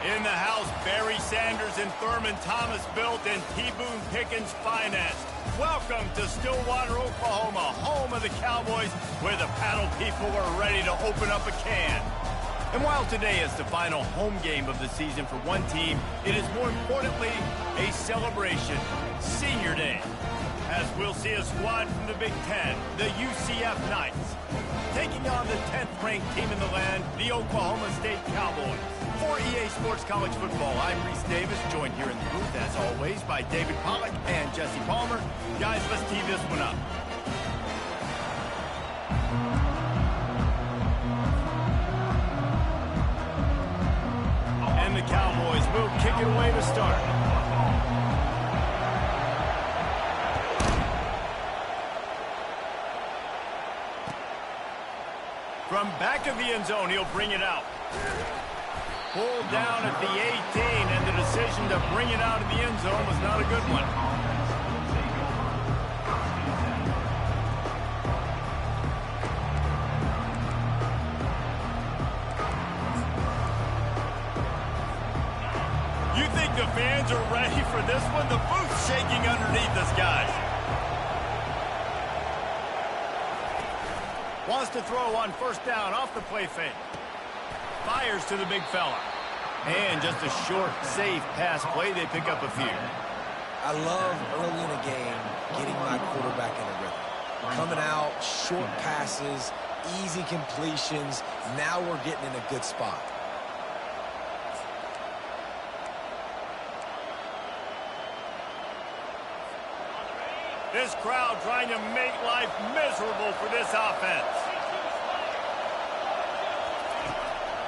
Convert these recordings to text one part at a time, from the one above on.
In the house, Barry Sanders and Thurman Thomas built and T. Boone Pickens financed. Welcome to Stillwater, Oklahoma, home of the Cowboys, where the paddle people are ready to open up a can. And while today is the final home game of the season for one team, it is more importantly a celebration, Senior Day. As we'll see a squad from the Big Ten, the UCF Knights, taking on the 10th-ranked team in the land, the Oklahoma State Cowboys. For EA Sports College Football, I'm Reese Davis, joined here in the booth, as always, by David Pollack and Jesse Palmer. Guys, let's tee this one up. And the Cowboys will kick it away to start. From back of the end zone, he'll bring it out. Pulled down at the 18, and the decision to bring it out of the end zone was not a good one. You think the fans are ready for this one? The booth's shaking underneath us, guys. Wants to throw on first down off the play fake. Fires to the big fella. And just a short, safe pass play. They pick up a few. I love early in a game getting my quarterback in a rhythm. Coming out, short passes, easy completions. Now we're getting in a good spot. This crowd trying to make life miserable for this offense.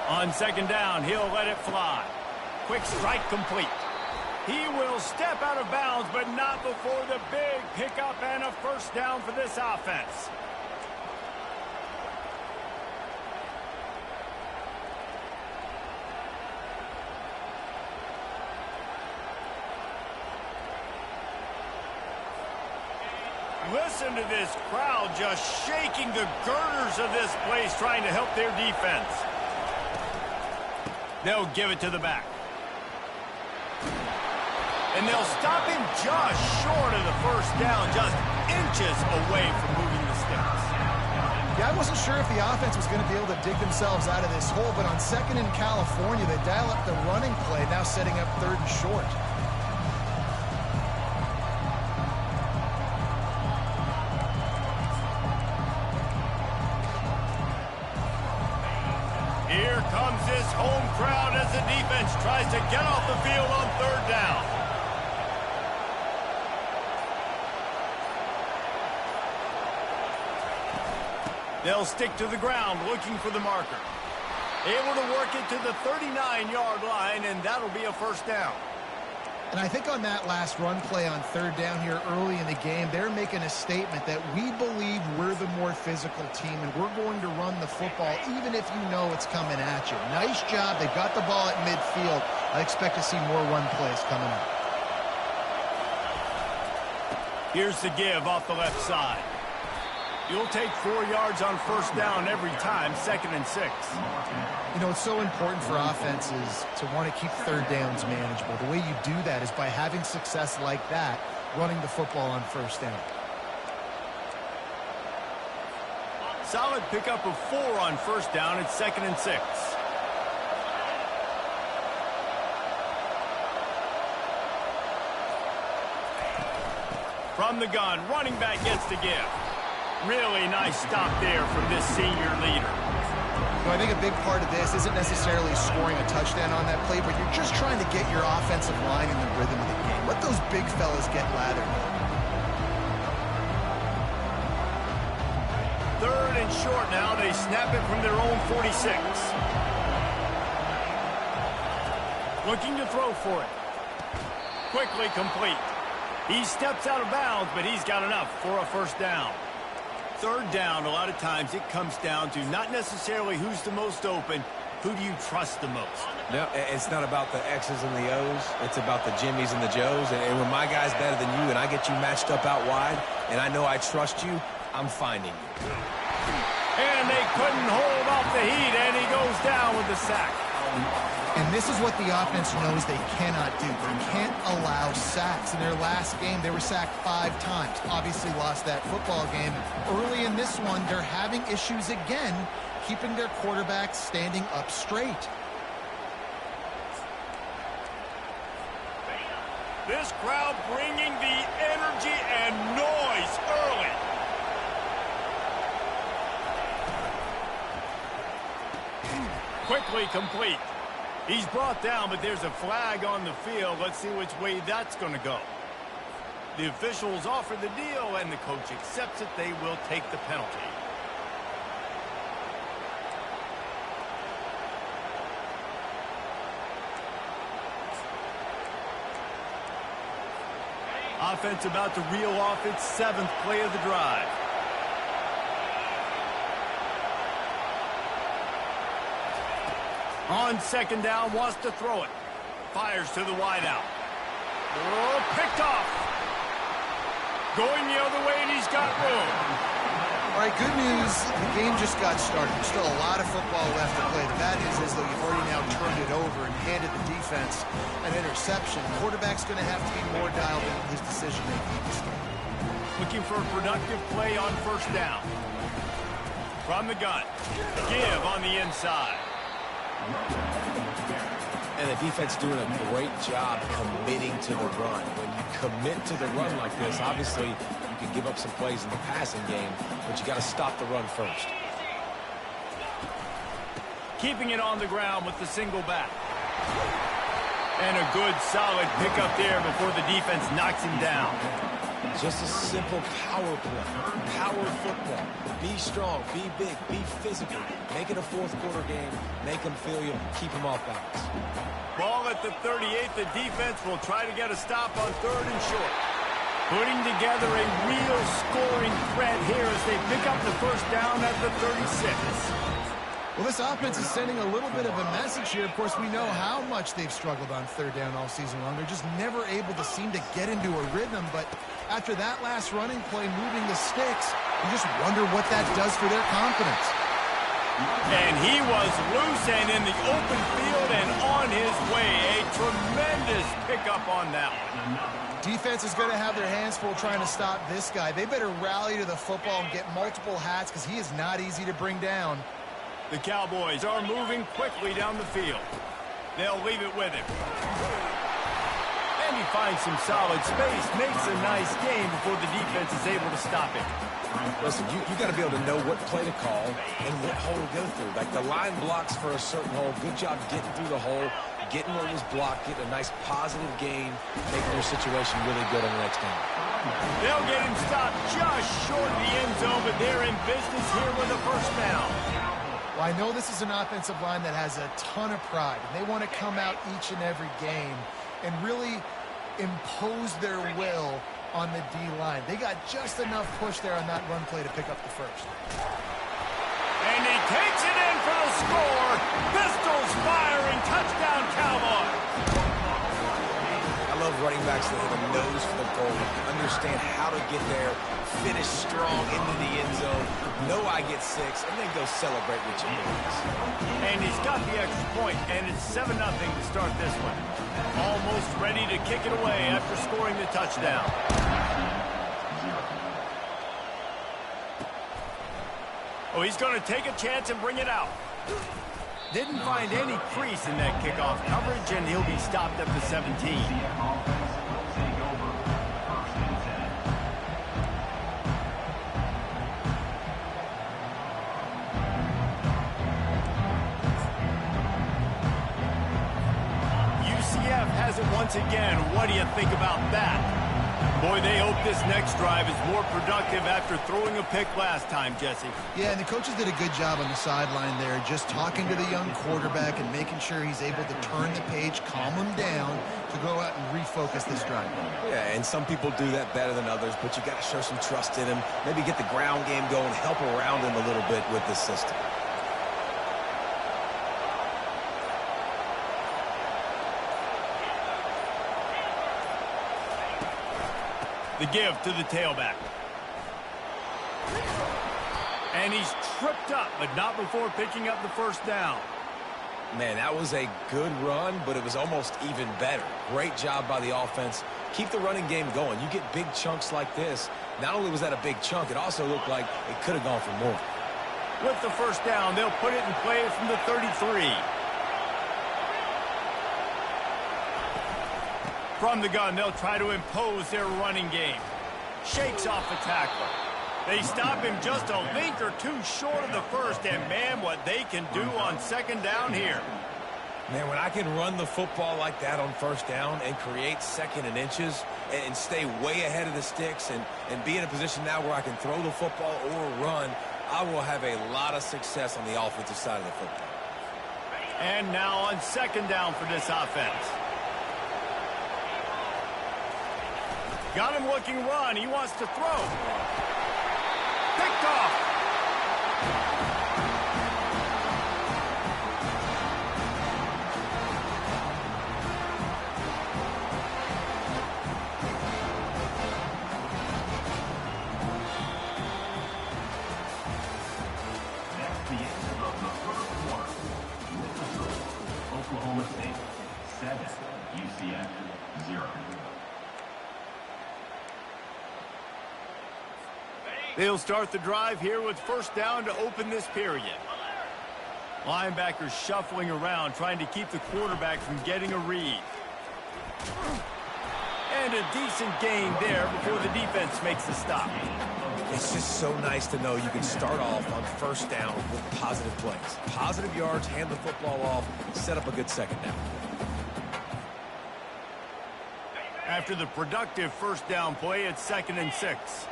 On second down, he'll let it fly. Quick strike complete. He will step out of bounds, but not before the big pickup and a first down for this offense. Listen to this crowd just shaking the girders of this place, trying to help their defense. They'll give it to the back. And they'll stop him just short of the first down, just inches away from moving the sticks. Yeah, I wasn't sure if the offense was going to be able to dig themselves out of this hole, but on second in California, they dial up the running play, now setting up third and short. Here comes this home crowd as the defense tries to get off the field on third down. They'll stick to the ground looking for the marker. Able to work it to the 39-yard line, and that'll be a first down. And I think on that last run play on third down here early in the game, they're making a statement that we believe we're the more physical team and we're going to run the football even if you know it's coming at you. Nice job. They've got the ball at midfield. I expect to see more run plays coming up. Here's the give off the left side. You'll take 4 yards on first down every time, 2nd and 6. You know, it's so important for offenses to want to keep third downs manageable. The way you do that is by having success like that, running the football on first down. Solid pickup of 4 on first down. It's 2nd and 6. From the gun, running back gets to give. Really nice stop there from this senior leader. So I think a big part of this isn't necessarily scoring a touchdown on that play, but you're just trying to get your offensive line in the rhythm of the game. Let those big fellas get lathered. Third and short now. They snap it from their own 46. Looking to throw for it. Quickly complete. He steps out of bounds, but he's got enough for a first down. Third down, a lot of times it comes down to not necessarily who's the most open, who do you trust the most? No, it's not about the X's and the O's. It's about the Jimmies and the Joes. And when my guy's better than you and I get you matched up out wide and I know I trust you, I'm finding you. And they couldn't hold off the heat, and he goes down with the sack. And this is what the offense knows they cannot do. They can't allow sacks. In their last game, they were sacked 5 times. Obviously lost that football game. Early in this one, they're having issues again, keeping their quarterback standing up straight. This crowd bringing the energy and noise early. Quickly complete. He's brought down, but there's a flag on the field. Let's see which way that's going to go. The officials offer the deal, and the coach accepts it. They will take the penalty. Offense about to reel off its 7th play of the drive. On 2nd down, wants to throw it. Fires to the wideout. Oh, picked off. Going the other way, and he's got room. All right, good news. The game just got started. There's still a lot of football left to play. The bad news is, though, you've already now turned it over and handed the defense an interception. The quarterback's going to have to be more dialed in his decision-making. Looking for a productive play on 1st down. From the gun. Give on the inside. And the defense doing a great job committing to the run. When you commit to the run like this, obviously you can give up some plays in the passing game, but you got to stop the run first. Keeping it on the ground with the single back. And a good solid pickup there before the defense knocks him down. Just a simple power play. Power football. Be strong, be big, be physical. Make it a 4th quarter game. Make them feel you. Keep them off balance. Ball at the 38. The defense will try to get a stop on 3rd and short. Putting together a real scoring threat here as they pick up the 1st down at the 36. Well, this offense is sending a little bit of a message here. Of course, we know how much they've struggled on 3rd down all season long. They're just never able to seem to get into a rhythm. But after that last running play, moving the sticks, you just wonder what that does for their confidence. And he was loose and in the open field and on his way. A tremendous pickup on that one. Defense is going to have their hands full trying to stop this guy. They better rally to the football and get multiple hats because he is not easy to bring down. The Cowboys are moving quickly down the field. They'll leave it with him. And he finds some solid space, makes a nice game before the defense is able to stop him. Listen, you got to be able to know what play to call and what hole to go through. Like the line blocks for a certain hole. Good job getting through the hole, getting what was blocked, getting a nice positive gain, making your situation really good on the next down. They'll get him stopped just short of the end zone, but they're in business here with a 1st down. Well, I know this is an offensive line that has a ton of pride, and they want to come out each and every game and really impose their will on the D-line. They got just enough push there on that run play to pick up the 1st. And he takes it in for the score. Pistols firing. Touchdown, Cowboys. I love running backs that have a nose for the goal, understand how to get there, finish strong into the end zone, know I get 6, and then go celebrate with your boys. And he's got the extra point, and it's 7-0 to start this one. Almost ready to kick it away after scoring the touchdown. Oh, he's going to take a chance and bring it out. Didn't find any crease in that kickoff coverage, and he'll be stopped at the 17. UCF has it once again. What do you think about that? Boy, they hope this next drive is more productive after throwing a pick last time, Jesse. Yeah, and the coaches did a good job on the sideline there, just talking to the young quarterback and making sure he's able to turn the page, calm him down to go out and refocus this drive. Yeah, and some people do that better than others, but you got to show some trust in him, maybe get the ground game going, help around him a little bit with this system. The give to the tailback. And he's tripped up, but not before picking up the 1st down. Man, that was a good run, but it was almost even better. Great job by the offense. Keep the running game going. You get big chunks like this. Not only was that a big chunk, it also looked like it could have gone for more. With the first down, they'll put it in play from the 33. From the gun, they'll try to impose their running game. Shakes off the tackler. They stop him just a link or two short of the first, and man, what they can do on second down here. Man, when I can run the football like that on first down and create second and inches and stay way ahead of the sticks and be in a position now where I can throw the football or run, I will have a lot of success on the offensive side of the football. And now on second down for this offense. Got him looking run. He wants to throw. Picked off. That's the end of the first quarter. Oklahoma State 7, UCF 0. They'll start the drive here with first down to open this period. Linebackers shuffling around, trying to keep the quarterback from getting a read. And a decent gain there before the defense makes the stop. It's just so nice to know you can start off on first down with positive plays. Positive yards, hand the football off, set up a good second down. After the productive first down play, it's 2nd and 6.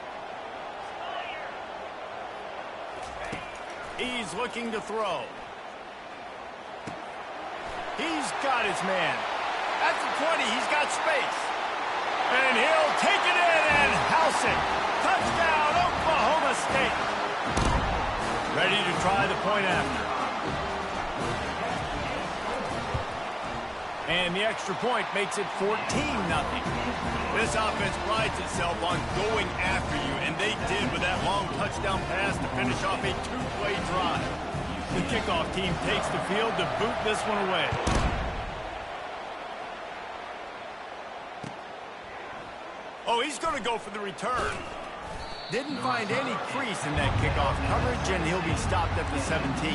He's looking to throw. He's got his man. At the 20, he's got space. And he'll take it in and house it. Touchdown, Oklahoma State. Ready to try the point after. And the extra point makes it 14-0. This offense prides itself on going after you, and they did with that long touchdown pass to finish off a two-play drive. The kickoff team takes the field to boot this one away. Oh, he's going to go for the return. Didn't find any crease in that kickoff coverage, and he'll be stopped at the 17.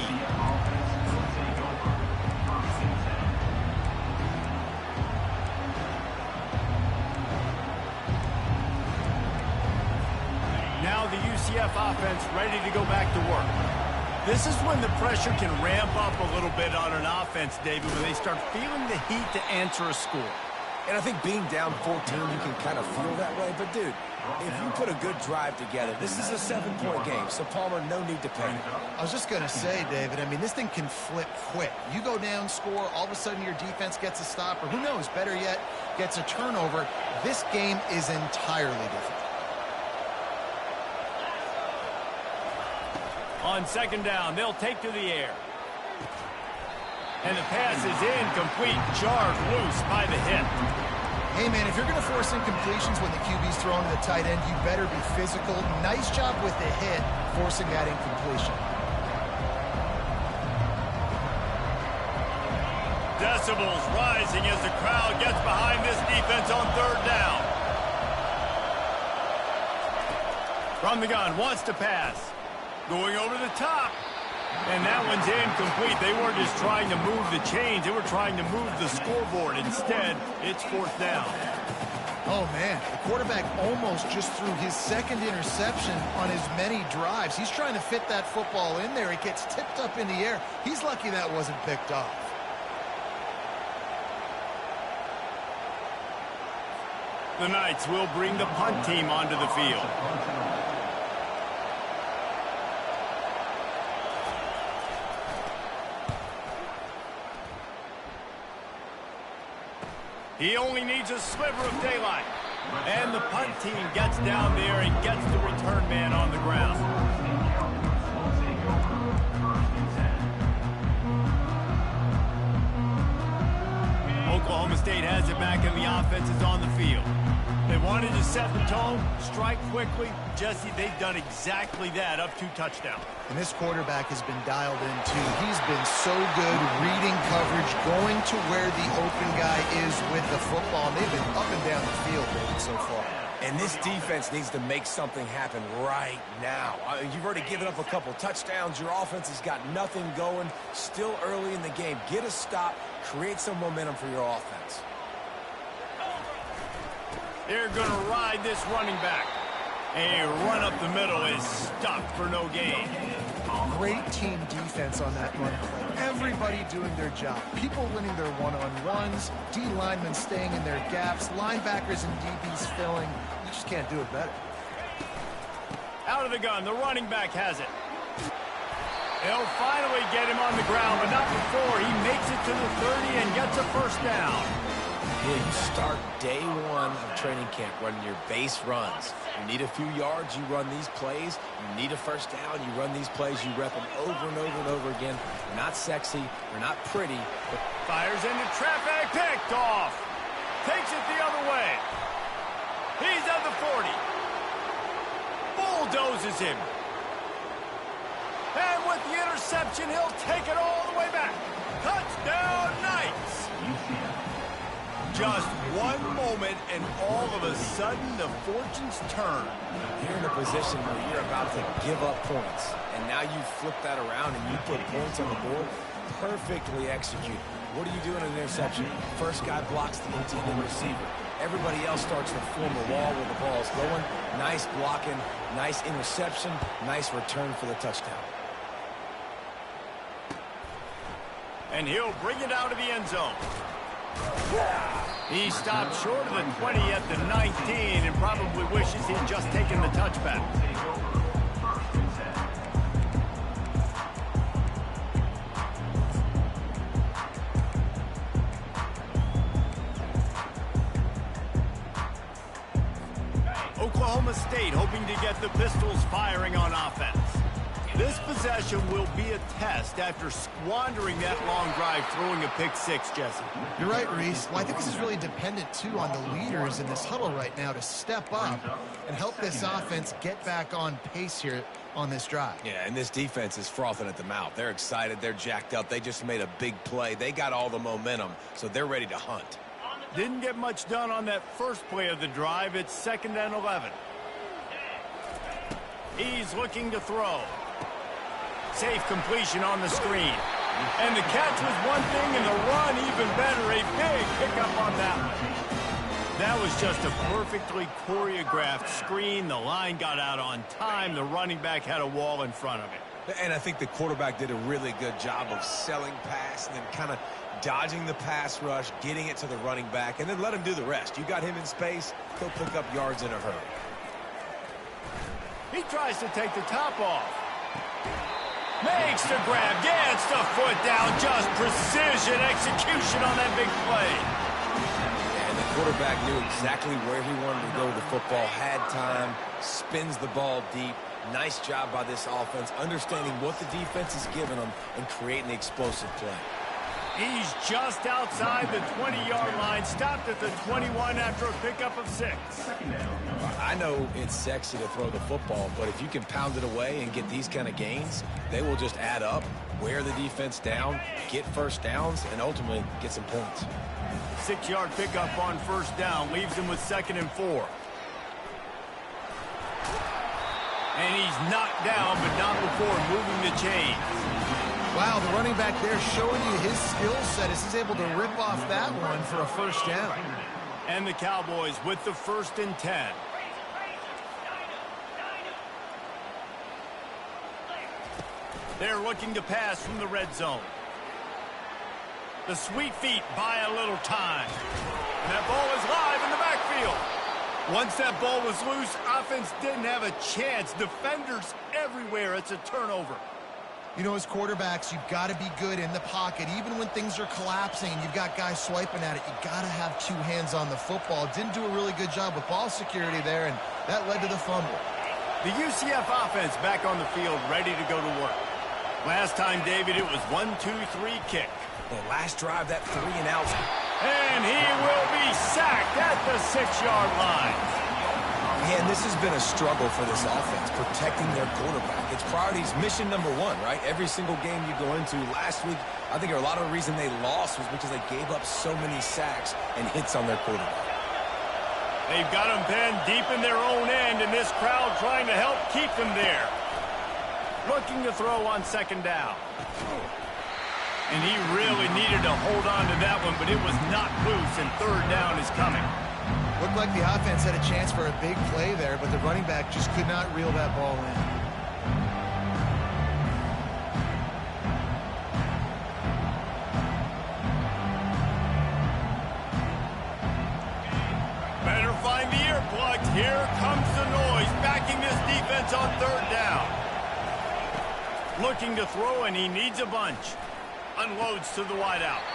Now the UCF offense ready to go back to work. This is when the pressure can ramp up a little bit on an offense, David, when they start feeling the heat to answer a score. And I think being down 14, you can kind of feel that way. But, dude, if you put a good drive together, this is a 7-point game. So, Palmer, no need to panic. I was just going to say, David, I mean, this thing can flip quick. You go down, score, all of a sudden your defense gets a stop, or who knows, better yet, gets a turnover. This game is entirely different. On second down, they'll take to the air. And the pass is incomplete, jarred loose by the hit. Hey, man, if you're going to force incompletions when the QB's throwing to the tight end, you better be physical. Nice job with the hit, forcing that incompletion. Decibels rising as the crowd gets behind this defense on third down. From the gun, wants to pass. Going over the top. And that one's incomplete. They weren't just trying to move the chains. They were trying to move the scoreboard. Instead, it's fourth down. Oh, man, the quarterback almost just threw his second interception on as many drives. He's trying to fit that football in there. It gets tipped up in the air. He's lucky that wasn't picked off. The Knights will bring the punt team onto the field. He only needs a sliver of daylight. And the punt team gets down there and gets the return man on the ground. Oklahoma State has it back and the offense is on the field. They wanted to set the tone, strike quickly. Jesse, they've done exactly that, up 2 touchdowns. And this quarterback has been dialed in, too. He's been so good reading coverage. coverage, going to where the open guy is with the football. They've been up and down the field so far. And this defense needs to make something happen right now. You've already given up a couple touchdowns. Your offense has got nothing going. Still early in the game. Get a stop. Create some momentum for your offense. They're going to ride this running back. A run up the middle is stopped for no gain. Great team defense on that run play. Everybody doing their job. People winning their one-on-ones, D linemen staying in their gaps, linebackers and DBs filling. You just can't do it better. Out of the gun, the running back has it. They'll finally get him on the ground, but not before he makes it to the 30 and gets a first down. Yeah, you start day one of training camp running your base runs. You need a few yards, you run these plays. You need a first down, you run these plays. You rep them over and over and over again. They're not sexy, they're not pretty. But fires into traffic, picked off. Takes it the other way. He's at the 40. Bulldozes him. And with the interception, he'll take it all the way back. Touchdown, Knights. Just one moment, and all of a sudden, the fortunes turn. you're in a position where you're about to give up points. And now you flip that around and you put points on the board. Perfectly executed. What do you do in an interception? First guy blocks the intended receiver. Everybody else starts to form a wall where the ball's going. Nice blocking, nice interception, nice return for the touchdown. And he'll bring it out of the end zone. He stopped short of the 20 at the 19 and probably wishes he'd just taken the touchback. Oklahoma State hoping to get the Pistols firing on offense. This possession will be a test after squandering that long drive, throwing a pick six, Jesse. You're right, Reese. Well, I think this is really dependent, too, on the leaders in this huddle right now to step up and help this offense get back on pace here on this drive. Yeah, and this defense is frothing at the mouth. They're excited. They're jacked up. They just made a big play. They got all the momentum, so they're ready to hunt. Didn't get much done on that first play of the drive. It's 2nd and 11. He's looking to throw. Safe completion on the screen. And the catch was one thing, and the run even better. A big pickup on that one. That was just a perfectly choreographed screen. The line got out on time. The running back had a wall in front of it. And I think the quarterback did a really good job of selling pass and then kind of dodging the pass rush, getting it to the running back, and then let him do the rest. You got him in space, he'll pick up yards in a hurry. He tries to take the top off. Makes the grab, gets the foot down, just precision execution on that big play. And the quarterback knew exactly where he wanted to go with the football, had time, spins the ball deep. Nice job by this offense, understanding what the defense is giving them and creating the explosive play. He's just outside the 20-yard line, stopped at the 21 after a pickup of 6. I know it's sexy to throw the football, but if you can pound it away and get these kind of gains, they will just add up, wear the defense down, get first downs, and ultimately get some points. 6-yard pickup on first down, leaves him with 2nd and 4. And he's knocked down, but not before moving the chains. Wow, the running back there showing you his skill set as he's able to rip off that one for a first down. And the Cowboys with the 1st and 10. They're looking to pass from the red zone. The sweet feet buy a little time. And that ball is live in the backfield. Once that ball was loose, offense didn't have a chance. Defenders everywhere. It's a turnover. You know, as quarterbacks, you've got to be good in the pocket. Even when things are collapsing and you've got guys swiping at it, you've got to have 2 hands on the football. Didn't do a really good job with ball security there, and that led to the fumble. The UCF offense back on the field, ready to go to work. Last time, David, it was 1-2-3 kick. The last drive, that 3 and out. And he will be sacked at the 6-yard line. Yeah, and this has been a struggle for this offense, protecting their quarterback. It's priorities, mission number one, right? Every single game you go into. Last week, I think a lot of the reason they lost was because they gave up so many sacks and hits on their quarterback. They've got them pinned deep in their own end, and this crowd trying to help keep them there. Looking to throw on second down. And he really needed to hold on to that one, but it was not loose, and third down is coming. Looked like the offense had a chance for a big play there, but the running back just could not reel that ball in. Better find the earplugs. Here comes the noise, backing this defense on third down. Looking to throw, and he needs a bunch. Unloads to the wideout.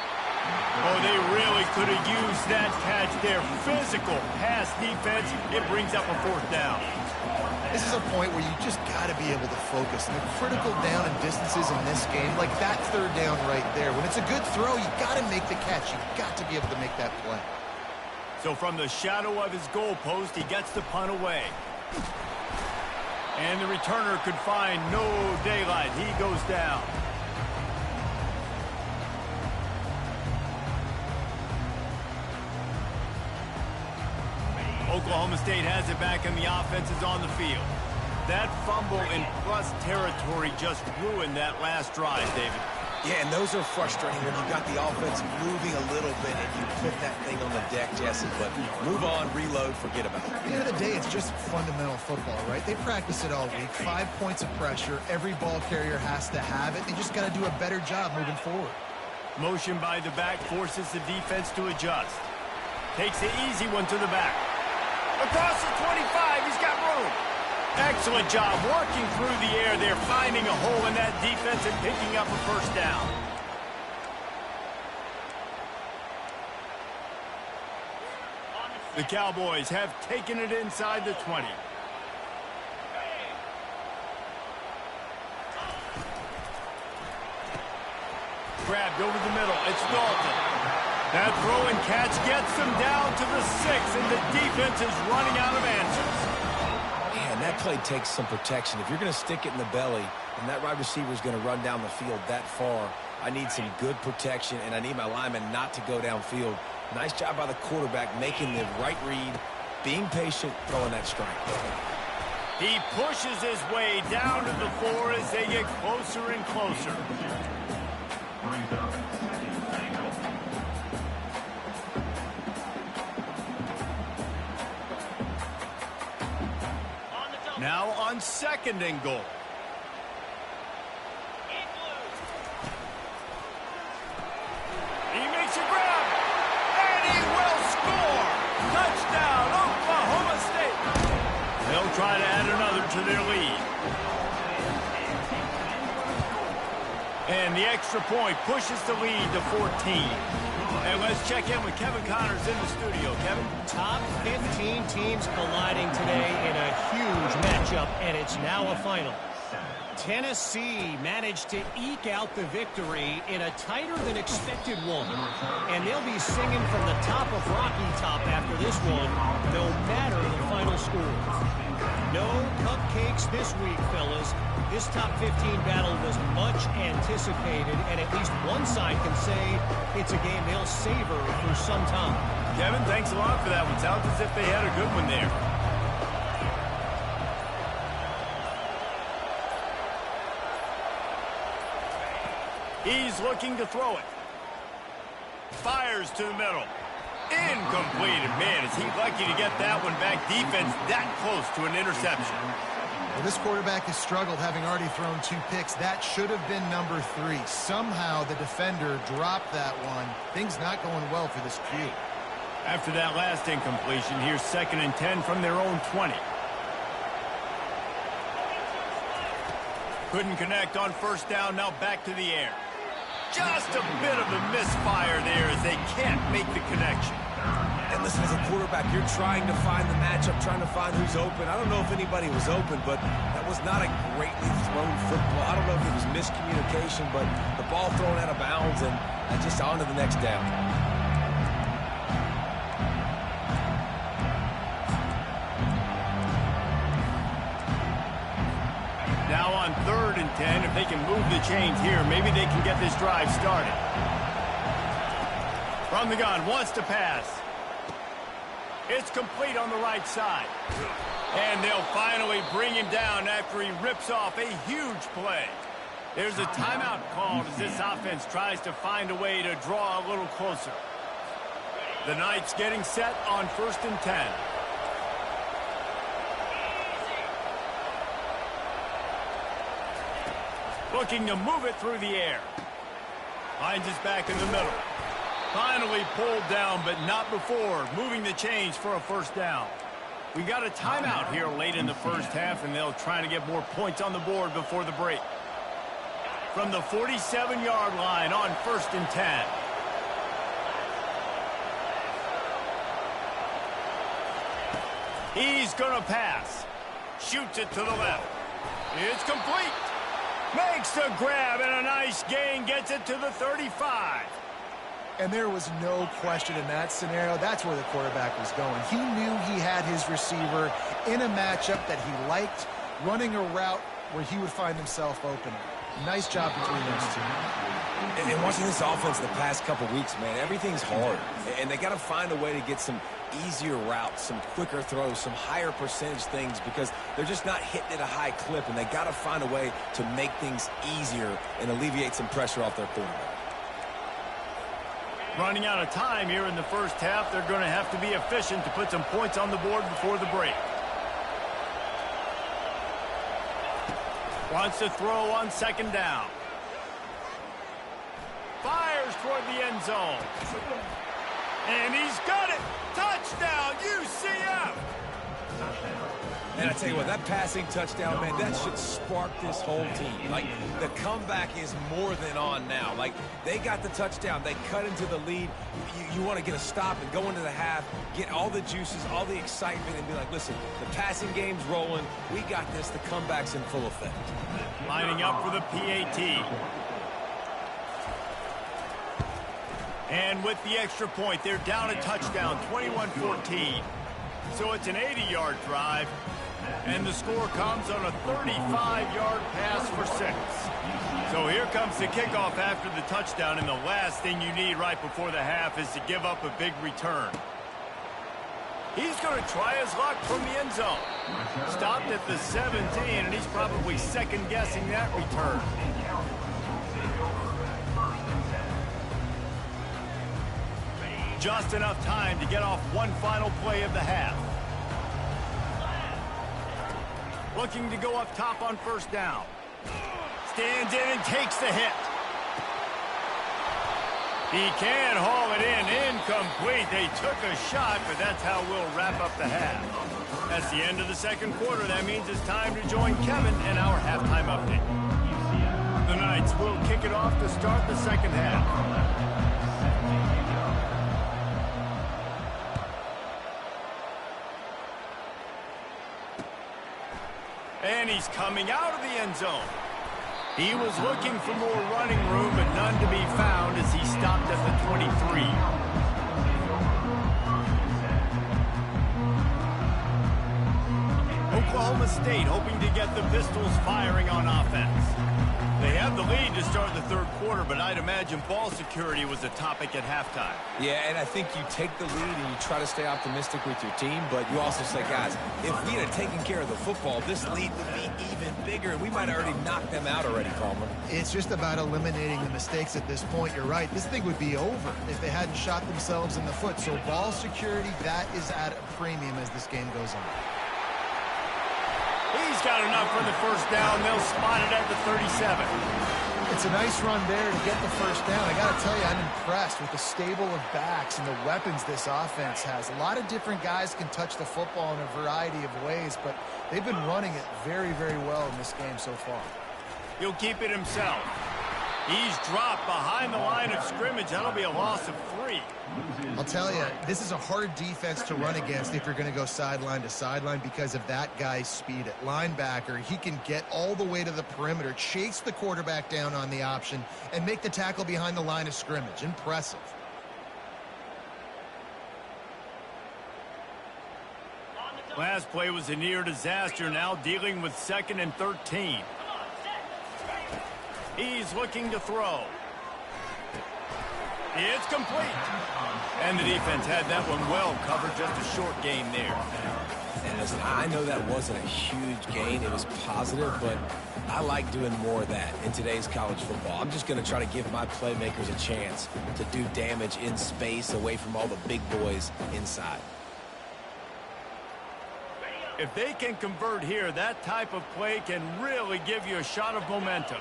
Oh, they really could have used that catch there. Physical pass defense. It brings up a fourth down. This is a point where you just got to be able to focus. And the critical down and distances in this game, like that third down right there. When it's a good throw, you got to make the catch. You got to be able to make that play. So from the shadow of his goal post, he gets the punt away. And the returner could find no daylight. He goes down. Oklahoma State has it back, and the offense is on the field. That fumble in plus territory just ruined that last drive, David. Yeah, and those are frustrating when you got the offense moving a little bit and you put that thing on the deck, Jesse. But move on, reload, forget about it. At the end of the day, it's just fundamental football, right? They practice it all week. 5 points of pressure. Every ball carrier has to have it. They just got to do a better job moving forward. Motion by the back forces the defense to adjust. Takes the easy one to the back. Across the 25, he's got room. Excellent job working through the air there, finding a hole in that defense and picking up a first down. The Cowboys have taken it inside the 20. Grabbed over the middle. It's Dalton. That throw and catch gets them down to the 6, and the defense is running out of answers. Man, that play takes some protection. If you're going to stick it in the belly and that wide receiver is going to run down the field that far, I need some good protection, and I need my lineman not to go downfield. Nice job by the quarterback making the right read, being patient, throwing that strike. He pushes his way down to the floor as they get closer and closer. Now on second and goal. He makes a grab, and he will score. Touchdown, Oklahoma State. They'll try to add another to their lead. And the extra point pushes the lead to 14. And let's check in with Kevin Connors in the studio. Kevin? Top 15 teams colliding today in a huge matchup, and it's now a final. Tennessee managed to eke out the victory in a tighter-than-expected one. And they'll be singing from the top of Rocky Top after this one, no matter the final score. No cupcakes this week, fellas. This top 15 battle was much anticipated, and at least one side can say it's a game they'll savor for some time. Kevin, thanks a lot for that one. Sounds as if they had a good one there. He's looking to throw it. Fires to the middle. Incomplete. Man, is he lucky to get that one back. Defense that close to an interception. Well, this quarterback has struggled, having already thrown 2 picks. That should have been number 3. Somehow the defender dropped that one. Things not going well for this Q. After that last incompletion, here's 2nd and 10 from their own 20. Couldn't connect on first down, now back to the air. Just a bit of a misfire there as they can't make the connection. And listen, as a quarterback, you're trying to find the matchup, trying to find who's open. I don't know if anybody was open, but that was not a greatly thrown football. I don't know if it was miscommunication, but the ball thrown out of bounds and just on to the next down. on 3rd and 10. If they can move the chains here, maybe they can get this drive started. From the gun, wants to pass. It's complete on the right side. And they'll finally bring him down after he rips off a huge play. There's a timeout called as this offense tries to find a way to draw a little closer. The Knights getting set on 1st and 10. Looking to move it through the air. Finds his back in the middle. Finally pulled down, but not before. Moving the chains for a 1st down. We got a timeout here late in the 1st half, and they'll try to get more points on the board before the break. From the 47-yard line on 1st and 10. He's going to pass. Shoots it to the left. It's complete. Makes the grab and a nice gain. Gets it to the 35. And there was no question in that scenario. That's where the quarterback was going. He knew he had his receiver in a matchup that he liked, running a route where he would find himself open. Nice job between those two. And watching this offense the past couple weeks, man, everything's hard. And they got to find a way to get some easier routes, some quicker throws, some higher percentage things because they're just not hitting at a high clip, and they got to find a way to make things easier and alleviate some pressure off their quarterback. Running out of time here in the 1st half. They're going to have to be efficient to put some points on the board before the break. Wants to throw on 2nd down. Fires toward the end zone. And he's got it. Touchdown, UCF. And I tell you what, that passing touchdown, man, that should spark this whole team. Like, the comeback is more than on now. Like, they got the touchdown. They cut into the lead. You want to get a stop and go into the half, get all the juices, all the excitement, and be like, listen, the passing game's rolling. We got this. The comeback's in full effect. Lining up for the PAT. And with the extra point, they're down a touchdown, 21-14. So it's an 80-yard drive, and the score comes on a 35-yard pass for 6. So here comes the kickoff after the touchdown, and the last thing you need right before the half is to give up a big return. He's going to try his luck from the end zone. Stopped at the 17, and he's probably second-guessing that return. Just enough time to get off one final play of the half. Looking to go up top on 1st down. Stands in and takes the hit. He can haul it in. Incomplete. They took a shot, but that's how we'll wrap up the half. That's the end of the 2nd quarter. That means it's time to join Kevin in our halftime update. The Knights will kick it off to start the 2nd half. And he's coming out of the end zone. He was looking for more running room, but none to be found as he stopped at the 23. Oklahoma State hoping to get the Pistols firing on offense. They have the lead to start the 3rd quarter, but I'd imagine ball security was a topic at halftime. Yeah, and I think you take the lead and you try to stay optimistic with your team, but you also say, guys, if we had taken care of the football, this lead would be even bigger, and we might have already knocked them out already, Coleman. It's just about eliminating the mistakes at this point. You're right. This thing would be over if they hadn't shot themselves in the foot. So ball security, that is at a premium as this game goes on. He's got enough for the 1st down. They'll spot it at the 37. It's a nice run there to get the 1st down. I got to tell you, I'm impressed with the stable of backs and the weapons this offense has. A lot of different guys can touch the football in a variety of ways, but they've been running it very, very well in this game so far. He'll keep it himself. He's dropped behind the line of scrimmage. That'll be a loss of 3. I'll tell you, this is a hard defense to run against if you're going to go sideline to sideline because of that guy's speed at linebacker. He can get all the way to the perimeter, chase the quarterback down on the option, and make the tackle behind the line of scrimmage. Impressive. Last play was a near disaster, now dealing with 2nd and 13. He's looking to throw. It's complete. And the defense had that one well covered, just a short gain there. And listen, I know that wasn't a huge gain. It was positive, but I like doing more of that in today's college football. I'm just going to try to give my playmakers a chance to do damage in space away from all the big boys inside. If they can convert here, that type of play can really give you a shot of momentum.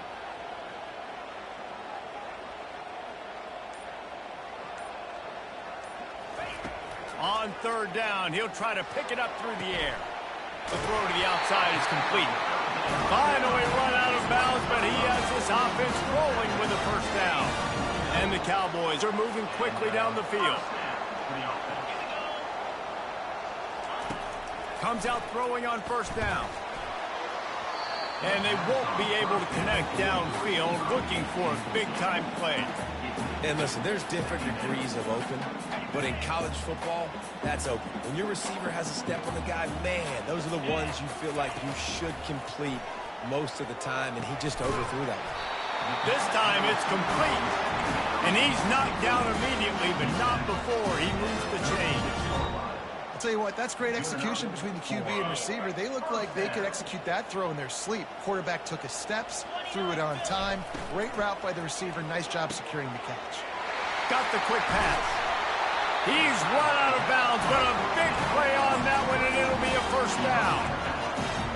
On third down, he'll try to pick it up through the air. The throw to the outside is complete. Finally run out of bounds, but he has this offense rolling with a first down. And the Cowboys are moving quickly down the field. Comes out throwing on first down. And they won't be able to connect downfield, looking for a big-time play. And listen, there's different degrees of open, but in college football, that's open. When your receiver has a step on the guy, man, those are the ones you feel like you should complete most of the time, and he just overthrew that one. This time it's complete. And he's knocked down immediately, but not before he moves the chain. I'll tell you what, that's great execution between the QB and receiver. They look like they could execute that throw in their sleep. Quarterback took his steps, threw it on time. Great route by the receiver. Nice job securing the catch. Got the quick pass. He's run out of bounds, but a big play on that one, and it'll be a first down.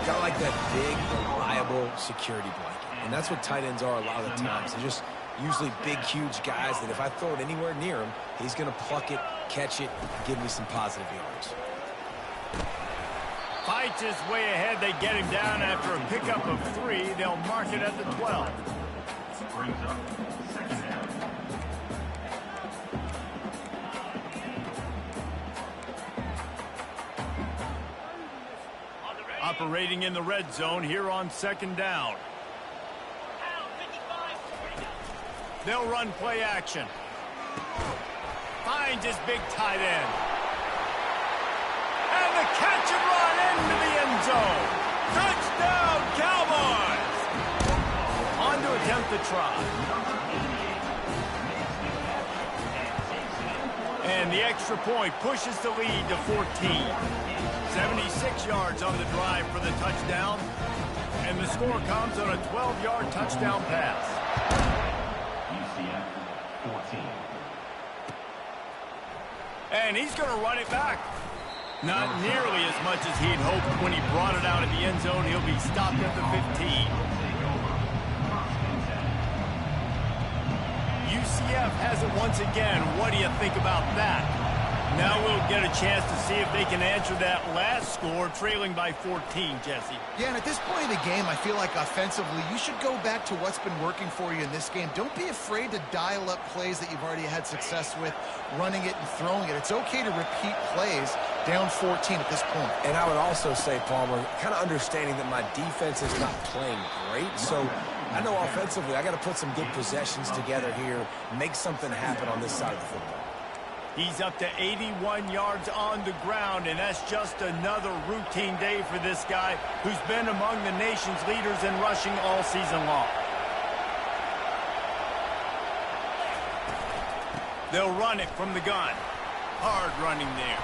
Got like that big, reliable security blanket. And that's what tight ends are a lot of the times. They're just usually big, huge guys that if I throw it anywhere near him, he's going to pluck it, catch it, give me some positive yards. Fights his way ahead. They get him down after a pickup of 3. They'll mark it at the 12. Brings up second down. Operating in the red zone here on second down. They'll run play action. Finds his big tight end. And the catch and run into the end zone. Touchdown, Cowboys! On to attempt the try. And the extra point pushes the lead to 14. 76 yards on the drive for the touchdown. And the score comes on a 12-yard touchdown pass. UCF 14. And he's going to run it back. Not nearly as much as he'd hoped when he brought it out of the end zone. He'll be stopped at the 15. UCF has it once again. What do you think about that? Now we'll get a chance to see if they can answer that last score, trailing by 14, Jesse. Yeah, and at this point in the game, I feel like offensively, you should go back to what's been working for you in this game. Don't be afraid to dial up plays that you've already had success with, running it and throwing it. It's okay to repeat plays down 14 at this point. And I would also say, Palmer, kind of understanding that my defense is not playing great, so I know offensively I got to put some good possessions together here, make something happen on this side of the football. He's up to 81 yards on the ground, and that's just another routine day for this guy who's been among the nation's leaders in rushing all season long. They'll run it from the gun. Hard running there.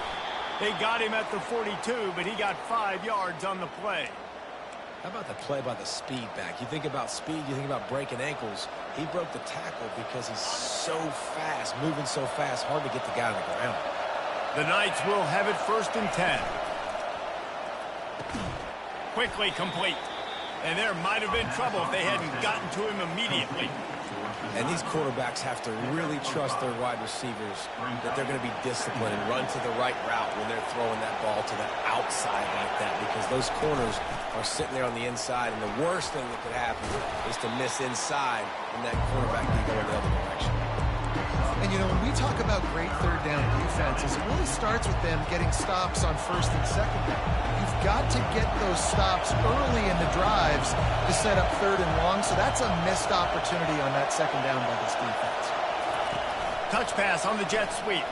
They got him at the 42, but he got 5 yards on the play. How about the play by the speed back? You think about speed, you think about breaking ankles. He broke the tackle because he's so fast, moving so fast, hard to get the guy on the ground. The Knights will have it 1st and 10. Quickly complete. And there might have been trouble if they hadn't gotten to him immediately. And these quarterbacks have to really trust their wide receivers that they're going to be disciplined and run to the right route when they're throwing that ball to the outside like that, because those corners are sitting there on the inside, and the worst thing that could happen is to miss inside and that quarterback can go in the other direction. And, you know, when we talk about great third down defenses, it really starts with them getting stops on 1st and 2nd down. You've got to get those stops early in the drives to set up 3rd and long, so that's a missed opportunity on that 2nd down by this defense. Touch pass on the jet sweep.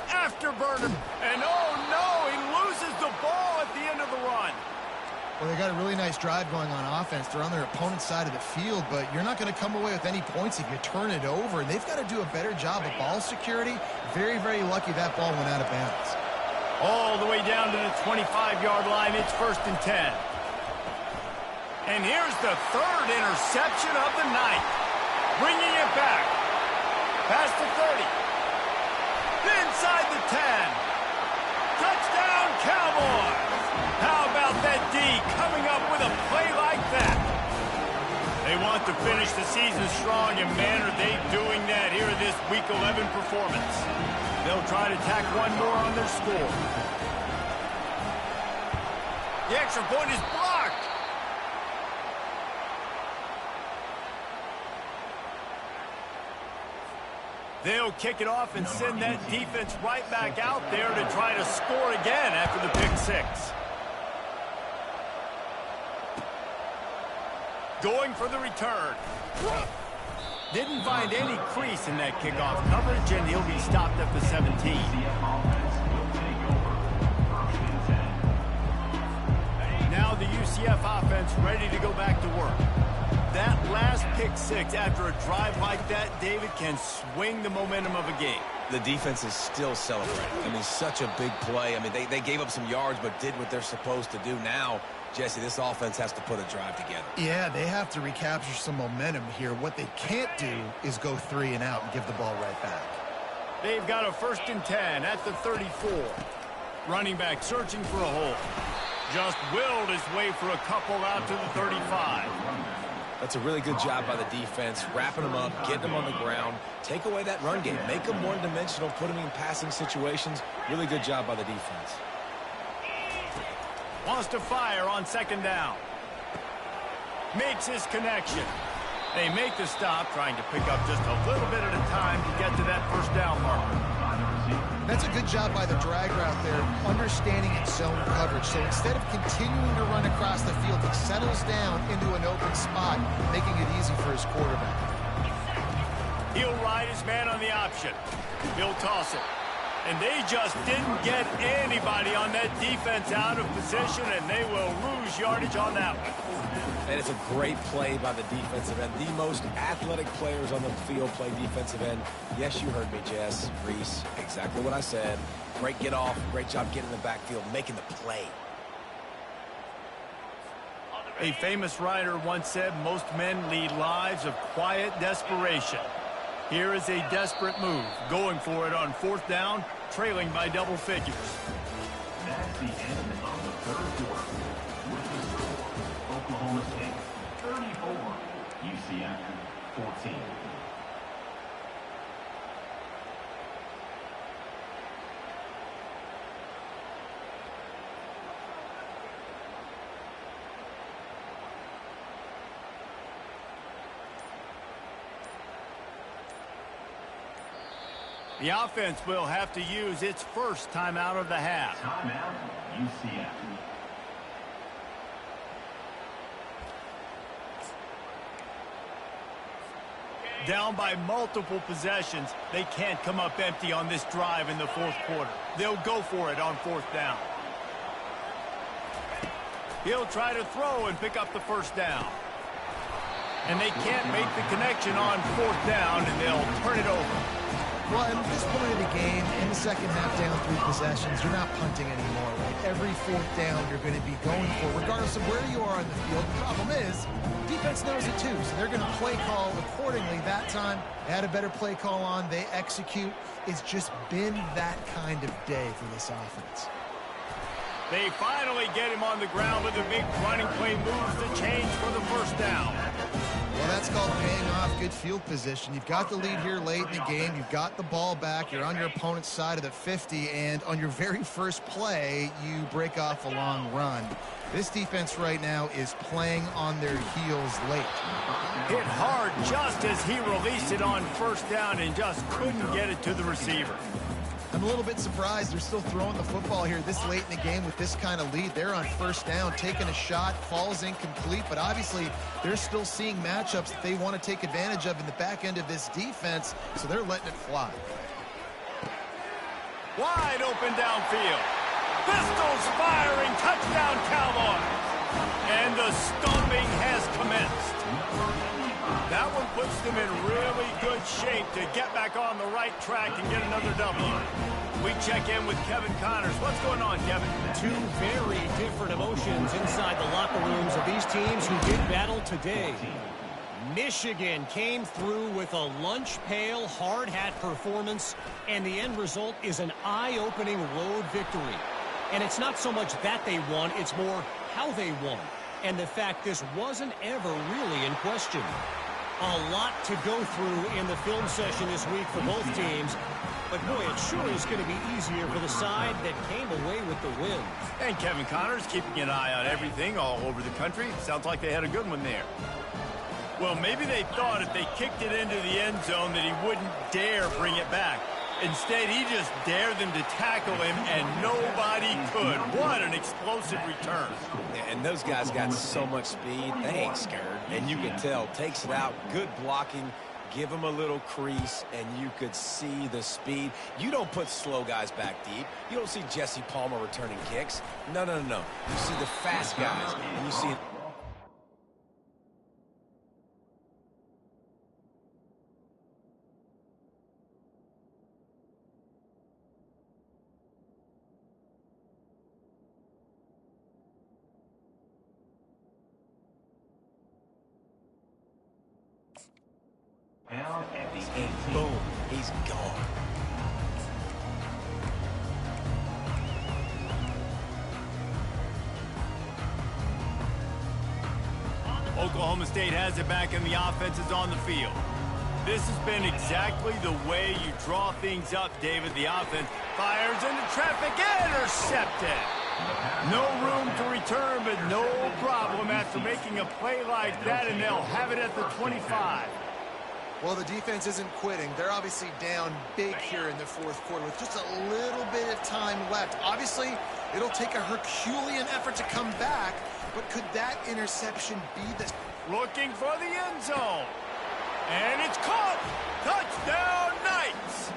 Afterburner. And oh no, he loses the ball at the end of the run. Well, they got a really nice drive going on offense. They're on their opponent's side of the field, but you're not going to come away with any points if you turn it over. And they've got to do a better job of ball security. Very, very lucky that ball went out of bounds. All the way down to the 25-yard line. It's 1st and 10. And here's the 3rd interception of the night. Bringing it back. Past the 30. Inside the 10. Touchdown, Cowboys. How about that D coming up with a play like that? They want to finish the season strong, and man, are they doing that here in this Week 11 performance. They'll try to tack one more on their score. The extra point is blocked. They'll kick it off and send that defense right back out there to try to score again after the pick 6. Going for the return. Didn't find any crease in that kickoff coverage, and he'll be stopped at the 17. Now the UCF offense ready to go back to work. That last pick 6 after a drive like that, David, can swing the momentum of a game. The defense is still celebrating. I mean, such a big play. I mean, they gave up some yards but did what they're supposed to do. Now, Jesse, this offense has to put a drive together. Yeah, they have to recapture some momentum here. What they can't do is go 3 and out and give the ball right back. They've got a 1st and 10 at the 34. Running back searching for a hole. Just willed his way for a couple out to the 35. That's a really good job by the defense, wrapping them up, getting them on the ground. Take away that run game. Make them one-dimensional, put them in passing situations. Really good job by the defense. Wants to fire on 2nd down. Makes his connection. They make the stop, trying to pick up just a little bit at a time to get to that 1st down marker. That's a good job by the drag route there, understanding its zone coverage. So instead of continuing to run across the field, he settles down into an open spot, making it easy for his quarterback. He'll ride his man on the option. He'll toss it. And they just didn't get anybody on that defense out of position, and they will lose yardage on that one. And it's a great play by the defensive end. The most athletic players on the field play defensive end. Yes, you heard me, Jess, Reese. Exactly what I said. Great get off. Great job getting in the backfield, making the play. A famous writer once said, most men lead lives of quiet desperation. Here is a desperate move, going for it on 4th down, trailing by double figures. That's the end of the 3rd quarter. With the score, Oklahoma State 34, UCF 14. The offense will have to use its first timeout of the half. Timeout, UCF. Down by multiple possessions, they can't come up empty on this drive in the 4th quarter. They'll go for it on 4th down. He'll try to throw and pick up the 1st down. And they can't make the connection on 4th down, and they'll turn it over. Well, at this point of the game, in the second half, down 3 possessions, you're not punting anymore, right? Every 4th down you're going to be going for, regardless of where you are on the field. The problem is, defense knows it too, so they're going to play call accordingly. That time, they had a better play call on. They execute. It's just been that kind of day for this offense. They finally get him on the ground with a big running play moves to change for the 1st down. Well, that's called paying off good field position. You've got the lead here late in the game. You've got the ball back. You're on your opponent's side of the 50, and on your very first play, you break off a long run. This defense right now is playing on their heels late. Hit hard just as he released it on 1st down and just couldn't get it to the receiver. I'm a little bit surprised they're still throwing the football here this late in the game with this kind of lead. They're on 1st down, taking a shot, falls incomplete, but obviously they're still seeing matchups that they want to take advantage of in the back end of this defense, so they're letting it fly. Wide open downfield. Pistols firing, touchdown Cowboys. And the stomping has commenced. That one puts them in really good shape to get back on the right track and get another W. We check in with Kevin Connors. What's going on, Kevin? Two very different emotions inside the locker rooms of these teams who did battle today. Michigan came through with a lunch pail hard hat performance, and the end result is an eye-opening road victory. And it's not so much that they won, it's more how they won, and the fact this wasn't ever really in question. A lot to go through in the film session this week for both teams, but boy, it sure is going to be easier for the side that came away with the win. And Kevin Connors keeping an eye on everything all over the country. Sounds like they had a good one there. Well, maybe they thought if they kicked it into the end zone that he wouldn't dare bring it back. Instead, he just dared them to tackle him, and nobody could. What an explosive return. And those guys got so much speed, they ain't scared. And you can tell, takes it out, good blocking, give him a little crease, and you could see the speed. You don't put slow guys back deep. You don't see Jesse Palmer returning kicks. No. You see the fast guys, and you see... Down at the 18. Boom, he's gone. Oklahoma State has it back, and the offense is on the field. This has been exactly the way you draw things up, David. The offense fires into traffic, intercepted. No room to return, but no problem after making a play like that, and they'll have it at the 25. Well, the defense isn't quitting. They're obviously down big here in the fourth quarter with just a little bit of time left. Obviously, it'll take a Herculean effort to come back, but could that interception be the... Looking for the end zone. And it's caught. Touchdown, Knights.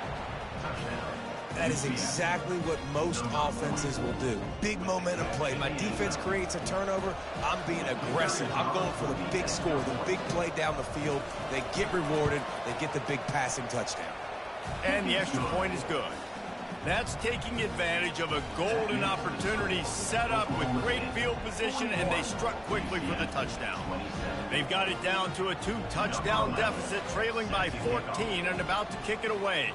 That is exactly what most offenses will do. Big momentum play. My defense creates a turnover. I'm being aggressive. I'm going for the big score, the big play down the field. They get rewarded. They get the big passing touchdown. And the extra point is good. That's taking advantage of a golden opportunity set up with great field position, and they struck quickly for the touchdown. They've got it down to a 2-touchdown deficit, trailing by 14 and about to kick it away.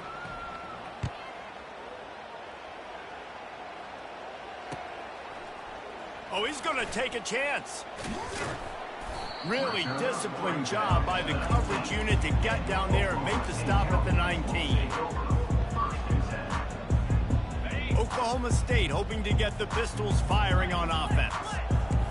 Oh, he's going to take a chance. Really disciplined job by the coverage unit to get down there and make the stop at the 19. Oklahoma State hoping to get the Pistols firing on offense.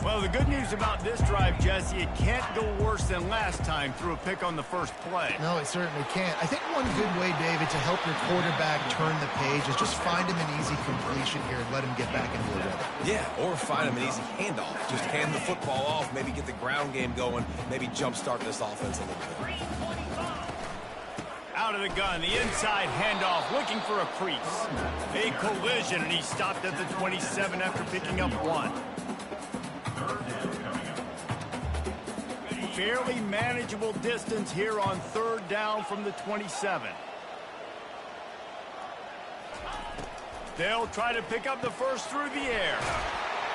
Well, the good news about this drive, Jesse, it can't go worse than last time through a pick on the first play. No, it certainly can't. I think one good way, David, to help your quarterback turn the page is just find him an easy completion here and let him get back into a rhythm. Yeah, or find him an easy handoff. Just hand the football off, maybe get the ground game going, maybe jumpstart this offense a little bit. Out of the gun, the inside handoff, looking for a crease. A collision, and he stopped at the 27 after picking up one. Fairly manageable distance here on third down from the 27. They'll try to pick up the first through the air.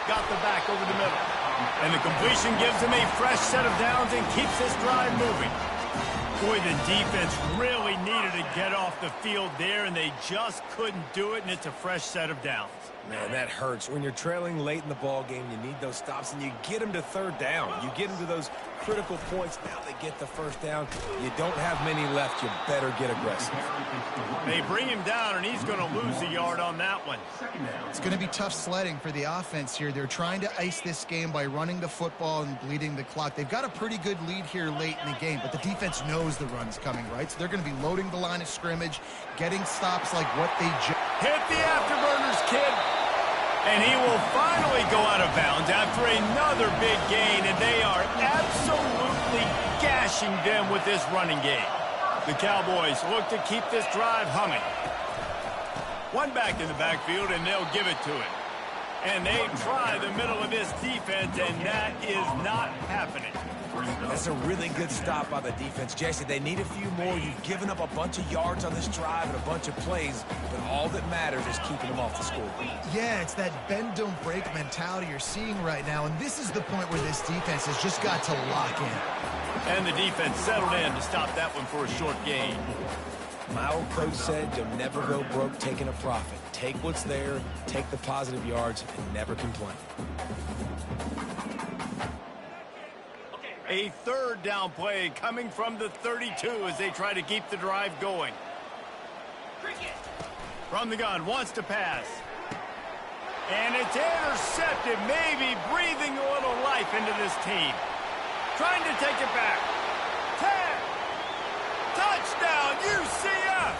Got the back over the middle. And the completion gives him a fresh set of downs and keeps this drive moving. Boy, the defense really needed to get off the field there, and they just couldn't do it, and it's a fresh set of downs. Man, that hurts. When you're trailing late in the ball game, you need those stops, and you get them to third down. You get them to those critical points. Now they get the first down. You don't have many left. You better get aggressive. They bring him down, and he's going to lose a yard on that one. It's going to be tough sledding for the offense here. They're trying to ice this game by running the football and bleeding the clock. They've got a pretty good lead here late in the game, but the defense knows the run's coming, right? So they're going to be loading the line of scrimmage, getting stops like what they just... Hit the afterburners, kid. And he will finally go out of bounds after another big gain, and they are absolutely gashing them with this running game. The Cowboys look to keep this drive humming. One back in the backfield, and they'll give it to him. And they try the middle of this defense, and that is not happening. That's a really good stop by the defense, Jesse. They need a few more. You've given up a bunch of yards on this drive and a bunch of plays, but all that matters is keeping them off the scoreboard. Yeah, it's that bend, don't break mentality you're seeing right now, and this is the point where this defense has just got to lock in. And the defense settled in to stop that one for a short gain. My old coach said, you'll never go broke taking a profit. Take what's there, take the positive yards, and never complain. A third down play coming from the 32 as they try to keep the drive going. From the gun, wants to pass. And it's intercepted, maybe breathing a little life into this team. Trying to take it back. 10. Touchdown, UCF!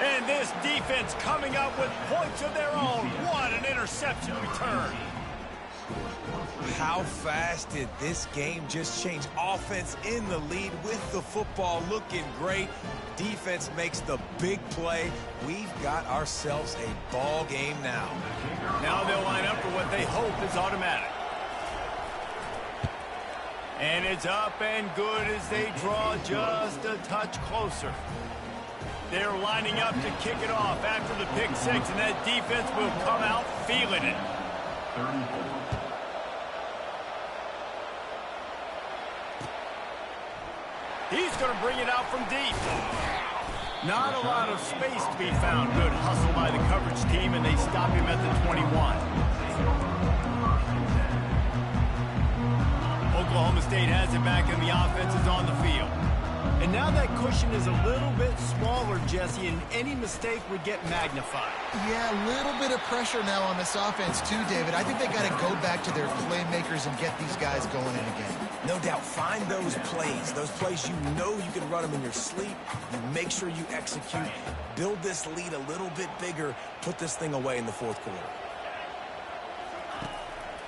And this defense coming up with points of their own. What an interception return. How fast did this game just change? Offense in the lead with the football looking great. Defense makes the big play. We've got ourselves a ball game now. Now they'll line up for what they hope is automatic. And it's up and good as they draw just a touch closer. They're lining up to kick it off after the pick six, and that defense will come out feeling it. 34. He's going to bring it out from deep. Not a lot of space to be found. Good hustle by the coverage team, and they stop him at the 21. Oklahoma State has it back, and the offense is on the field. And now that cushion is a little bit smaller, Jesse, and any mistake would get magnified. Yeah, a little bit of pressure now on this offense too, David. I think they got to go back to their playmakers and get these guys going in again. No doubt, find those plays you know you can run them in your sleep. You make sure you execute. Build this lead a little bit bigger. Put this thing away in the fourth quarter.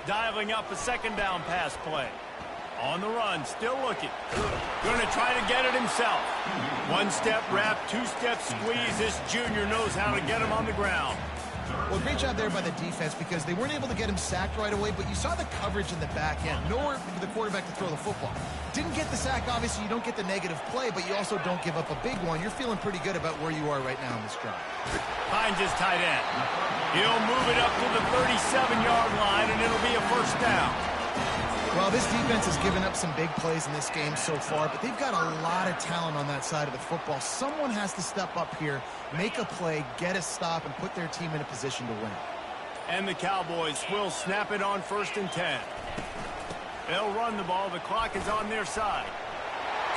Dialing up a second down pass play. On the run, still looking. Going to try to get it himself. One-step wrap, two-step squeeze. This junior knows how to get him on the ground. Well, great job there by the defense because they weren't able to get him sacked right away, but you saw the coverage in the back end. Nowhere for the quarterback to throw the football. Didn't get the sack, obviously you don't get the negative play, but you also don't give up a big one. You're feeling pretty good about where you are right now in this drive. Finds his tight end. He'll move it up to the 37-yard line, and it'll be a first down. Well, this defense has given up some big plays in this game so far, but they've got a lot of talent on that side of the football. Someone has to step up here, make a play, get a stop, and put their team in a position to win. And the Cowboys will snap it on 1st and 10. They'll run the ball. The clock is on their side.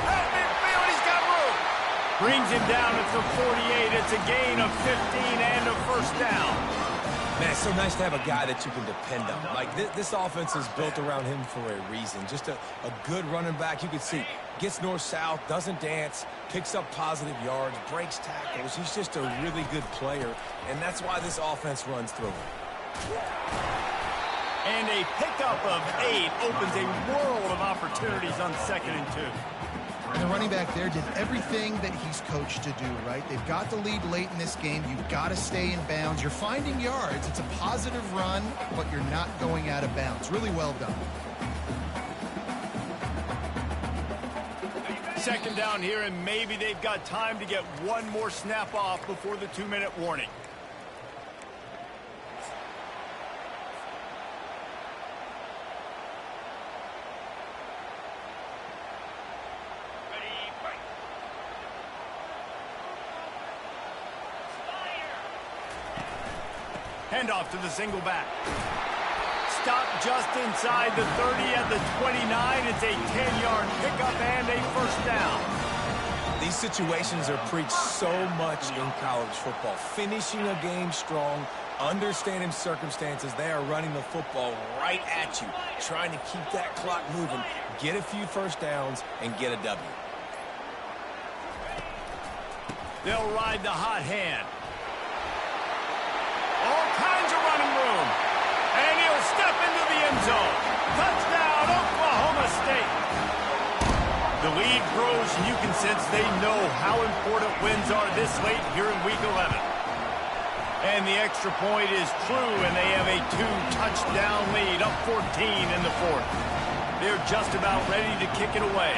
At midfield, he's got room. Brings him down at the 48. It's a gain of 15 and a first down. Man, it's so nice to have a guy that you can depend on. Like, this offense is built around him for a reason. Just a good running back. You can see, gets north-south, doesn't dance, picks up positive yards, breaks tackles. He's just a really good player, and that's why this offense runs through him. And a pickup of 8 opens a world of opportunities on 2nd and 2. And the running back there did everything that he's coached to do, right? They've got the lead late in this game. You've got to stay in bounds. You're finding yards. It's a positive run, but you're not going out of bounds. Really well done. Second down here, and maybe they've got time to get one more snap off before the 2-minute warning. Handoff to the single back. Stop just inside the 30 at the 29. It's a 10-yard pickup and a first down. These situations are preached so much in college football. Finishing a game strong, understanding circumstances. They are running the football right at you, trying to keep that clock moving, get a few first downs, and get a W. They'll ride the hot hand. All kinds of running room. And he'll step into the end zone. Touchdown, Oklahoma State. The lead grows, and you can sense they know how important wins are this late here in Week 11. And the extra point is true, and they have a 2-touchdown lead, up 14 in the fourth. They're just about ready to kick it away.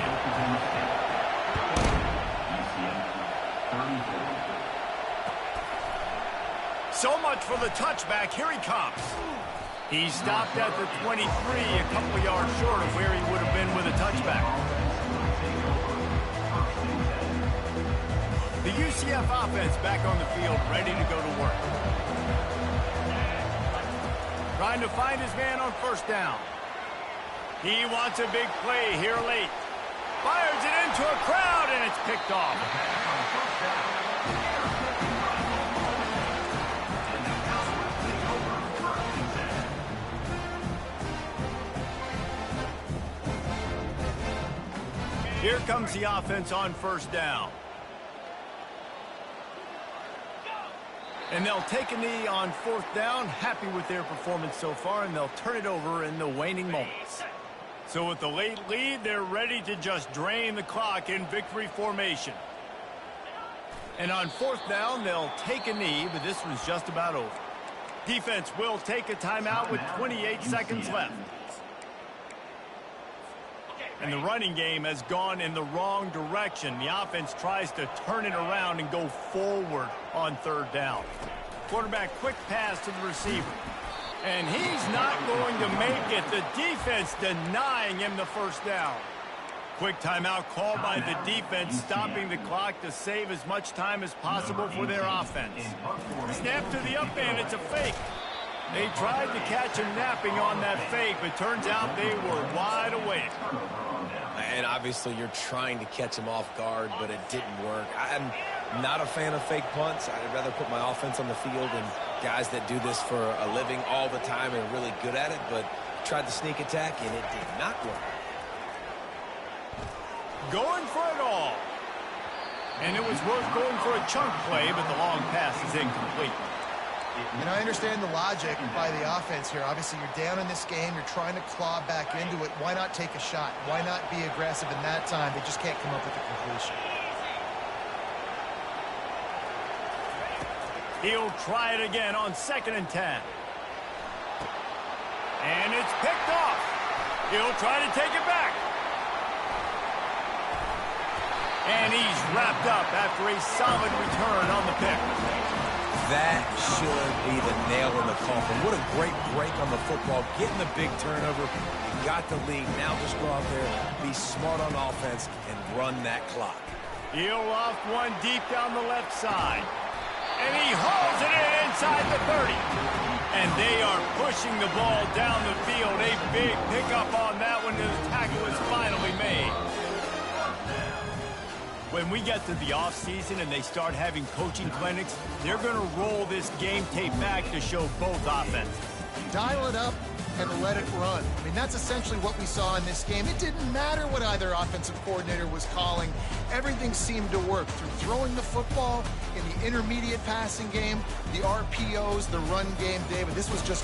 So much for the touchback. Here he comes. He stopped at the 23, a couple of yards short of where he would have been with a touchback. The UCF offense back on the field, ready to go to work. Trying to find his man on first down. He wants a big play here late. Fires it into a crowd, and it's picked off. Here comes the offense on first down. And they'll take a knee on fourth down, happy with their performance so far, and they'll turn it over in the waning moments. So with the late lead, they're ready to just drain the clock in victory formation. And on fourth down, they'll take a knee, but this one's just about over. Defense will take a timeout with 28 seconds left. And the running game has gone in the wrong direction. The offense tries to turn it around and go forward on third down. Quarterback quick pass to the receiver. And he's not going to make it. The defense denying him the first down. Quick timeout called by the defense, stopping the clock to save as much time as possible for their offense. Snap to the up end. It's a fake. They tried to catch him napping on that fake, but turns out they were wide awake. And obviously you're trying to catch him off guard, but it didn't work. I'm not a fan of fake punts. I'd rather put my offense on the field and guys that do this for a living all the time and are really good at it, but tried the sneak attack, and it did not work. Going for it all. And it was worth going for a chunk play, but the long pass is incomplete. And I understand the logic by the offense here. Obviously, you're down in this game. You're trying to claw back into it. Why not take a shot? Why not be aggressive in that time? They just can't come up with a completion. He'll try it again on 2nd and 10. And it's picked off. He'll try to take it back. And he's wrapped up after a solid return on the pick. That should be the nail in the coffin. What a great break on the football. Getting the big turnover. You got the lead. Now just go out there, be smart on offense, and run that clock. He'll off one deep down the left side. And he hauls it in inside the 30. And they are pushing the ball down the field. A big pickup on that one. The tackle is finally made. When we get to the offseason and they start having coaching clinics, they're going to roll this game tape back to show both offenses. Dial it up and let it run. I mean, that's essentially what we saw in this game. It didn't matter what either offensive coordinator was calling. Everything seemed to work through throwing the football in the intermediate passing game, the RPOs, the run game, David. This was just